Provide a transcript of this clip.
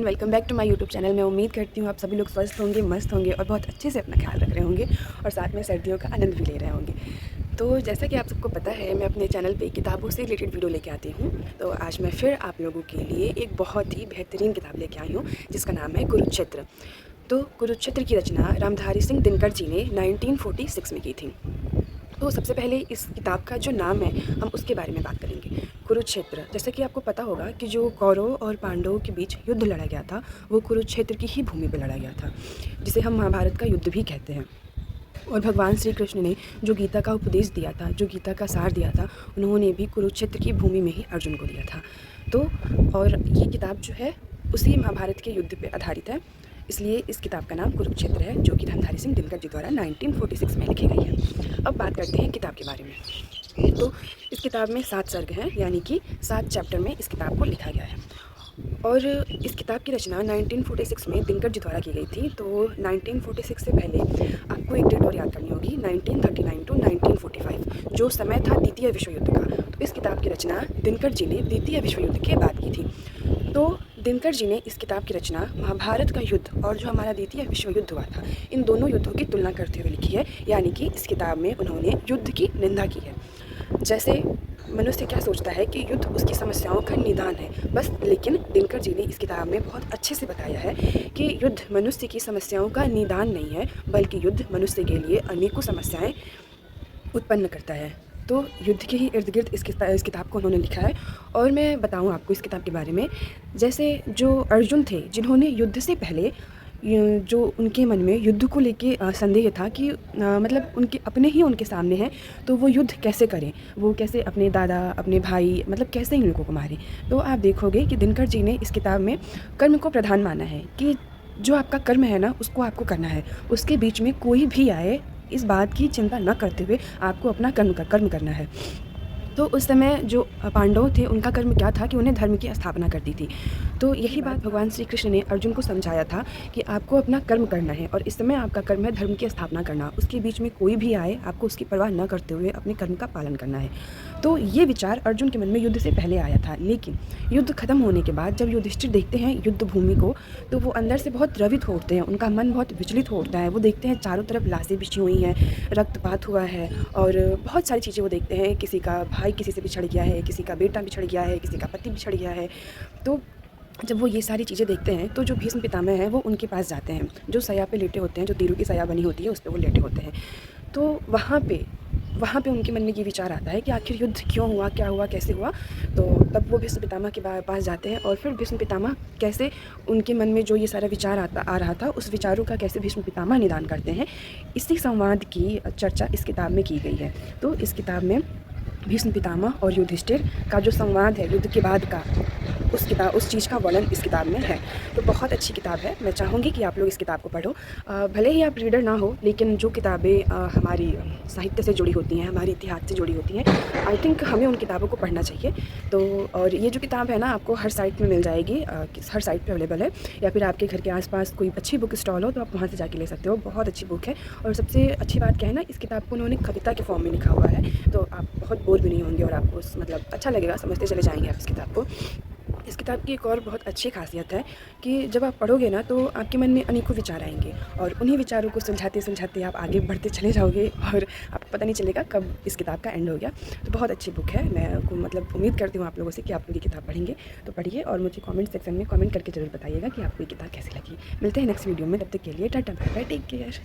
Welcome back to my YouTube channel. मैं उम्मीद करती हूँ आप सभी लोग स्वस्थ होंगे, मस्त होंगे और बहुत अच्छे से अपना ख्याल रख रहे होंगे और साथ में सर्दियों का आनंद भी ले रहे होंगे। तो जैसा कि आप सबको पता है, मैं अपने चैनल पे किताबों से रिलेटेड वीडियो लेके आती हूँ। तो आज मैं फिर आप लोगों के लिए एक बहुत ही बेहतरीन किताब लेके आई हूँ जिसका नाम है कुरुक्षेत्र। तो कुरुक्षेत्र की रचना रामधारी सिंह दिनकर जी ने 1946 में की थी। तो सबसे पहले इस किताब का जो नाम है हम उसके बारे में बात करेंगे। कुरुक्षेत्र, जैसे कि आपको पता होगा कि जो कौरवों और पांडवों के बीच युद्ध लड़ा गया था वो कुरुक्षेत्र की ही भूमि पर लड़ा गया था, जिसे हम महाभारत का युद्ध भी कहते हैं। और भगवान श्री कृष्ण ने जो गीता का उपदेश दिया था, जो गीता का सार दिया था, उन्होंने भी कुरुक्षेत्र की भूमि में ही अर्जुन को दिया था। तो और ये किताब जो है उसी महाभारत के युद्ध पर आधारित है, इसलिए इस किताब का नाम कुरुक्षेत्र है, जो कि रामधारी सिंह दिनकर जी द्वारा 1946 में लिखी गई है। अब बात करते हैं किताब के बारे में। तो इस किताब में 7 सर्ग हैं, यानी कि 7 चैप्टर में इस किताब को लिखा गया है। और इस किताब की रचना 1946 में दिनकर जी द्वारा की गई थी। तो 1946 से पहले आपको एक डेट और याद करनी होगी, 1939 टू 1945, जो समय था द्वितीय विश्व युद्ध का। तो इस किताब की रचना दिनकर जी ने द्वितीय विश्व युद्ध के बाद की थी। तो दिनकर जी ने इस किताब की रचना महाभारत का युद्ध और जो हमारा द्वितीय विश्व युद्ध हुआ था, इन दोनों युद्धों की तुलना करते हुए लिखी है। यानी कि इस किताब में उन्होंने युद्ध की निंदा की है। जैसे मनुष्य क्या सोचता है कि युद्ध उसकी समस्याओं का निदान है, बस, लेकिन दिनकर जी ने इस किताब में बहुत अच्छे से बताया है कि युद्ध मनुष्य की समस्याओं का निदान नहीं है, बल्कि युद्ध मनुष्य के लिए अनेकों समस्याएं उत्पन्न करता है। तो युद्ध के ही इर्द गिर्द इस किताब को उन्होंने लिखा है। और मैं बताऊं आपको इस किताब के बारे में, जैसे जो अर्जुन थे, जिन्होंने युद्ध से पहले जो उनके मन में युद्ध को लेके संदेह था कि मतलब उनके अपने ही उनके सामने हैं, तो वो युद्ध कैसे करें, वो कैसे अपने दादा, अपने भाई, मतलब कैसे इन लोगों को मारें। तो आप देखोगे कि दिनकर जी ने इस किताब में कर्म को प्रधान माना है कि जो आपका कर्म है ना, उसको आपको करना है, उसके बीच में कोई भी आए इस बात की चिंता न करते हुए आपको अपना कर्म करना है। तो उस समय जो पांडव थे, उनका कर्म क्या था कि उन्हें धर्म की स्थापना कर दी थी। तो यही बात भगवान श्री कृष्ण ने अर्जुन को समझाया था कि आपको अपना कर्म करना है और इस समय आपका कर्म है धर्म की स्थापना करना। उसके बीच में कोई भी आए, आपको उसकी परवाह न करते हुए अपने कर्म का पालन करना है। तो ये विचार अर्जुन के मन में युद्ध से पहले आया था, लेकिन युद्ध खत्म होने के बाद जब युधिष्ठिर देखते हैं युद्ध भूमि को, तो वो अंदर से बहुत द्रवित हो उठते हैं, उनका मन बहुत विचलित हो उठता है। वो देखते हैं चारों तरफ लाशें बिछी हुई हैं, रक्तपात हुआ है और बहुत सारी चीज़ें वो देखते हैं। किसी का भाई किसी से बिछड़ गया है, किसी का बेटा बिछड़ गया है, किसी का पति बिछड़ गया है। तो जब वो ये सारी चीज़ें देखते हैं तो जो भीष्म पितामह हैं वो उनके पास जाते हैं, जो सया पे लेटे होते हैं, जो तीरों की सया बनी होती है उस पर वो लेटे होते हैं। तो वहाँ पे उनके मन में ये विचार आता है कि आखिर युद्ध क्यों हुआ, क्या हुआ, कैसे हुआ। तो तब वो भीष्म पितामह के पास जाते हैं और फिर भीष्म पितामह कैसे उनके मन में जो ये सारा विचार आ रहा था, उस विचारों का कैसे भीष्म पितामह निदान करते हैं, इसी संवाद की चर्चा इस किताब में की गई है। तो इस किताब में भीष्म पितामह और युधिष्ठिर का जो संवाद है युद्ध के बाद का, उस चीज़ का वर्णन इस किताब में है। तो बहुत अच्छी किताब है, मैं चाहूँगी कि आप लोग इस किताब को पढ़ो। भले ही आप रीडर ना हो, लेकिन जो किताबें हमारी साहित्य से जुड़ी होती हैं, हमारे इतिहास से जुड़ी होती हैं, आई थिंक हमें उन किताबों को पढ़ना चाहिए। तो और ये जो किताब है ना, आपको हर साइट में मिल जाएगी, हर साइट पर अवेलेबल है, या फिर आपके घर के आसपास कोई अच्छी बुक स्टॉल हो तो आप वहाँ से जाके ले सकते हो। बहुत अच्छी बुक है। और सबसे अच्छी बात क्या है ना, इस किताब को उन्होंने कविता के फॉर्म में लिखा हुआ है, तो आप बहुत बोर भी नहीं होंगे और आपको मतलब अच्छा लगेगा, समझते चले जाएंगे आप इस किताब को। इस किताब की एक और बहुत अच्छी खासियत है कि जब आप पढ़ोगे ना तो आपके मन में अनेकों विचार आएंगे और उन्हीं विचारों को सुलझाते सुलझाते आप आगे बढ़ते चले जाओगे और आपको पता नहीं चलेगा कब इस किताब का एंड हो गया। तो बहुत अच्छी बुक है। मैं मतलब उम्मीद करती हूँ आप लोगों से कि आप लोग ये किताब पढ़ेंगे। तो पढ़िए और मुझे कमेंट सेक्शन में कमेंट करके ज़रूर बताइएगा कि आपको ये किताब कैसी लगी। मिलते हैं नेक्स्ट वीडियो में, तब तक के लिए ta-ta bye bye, take care.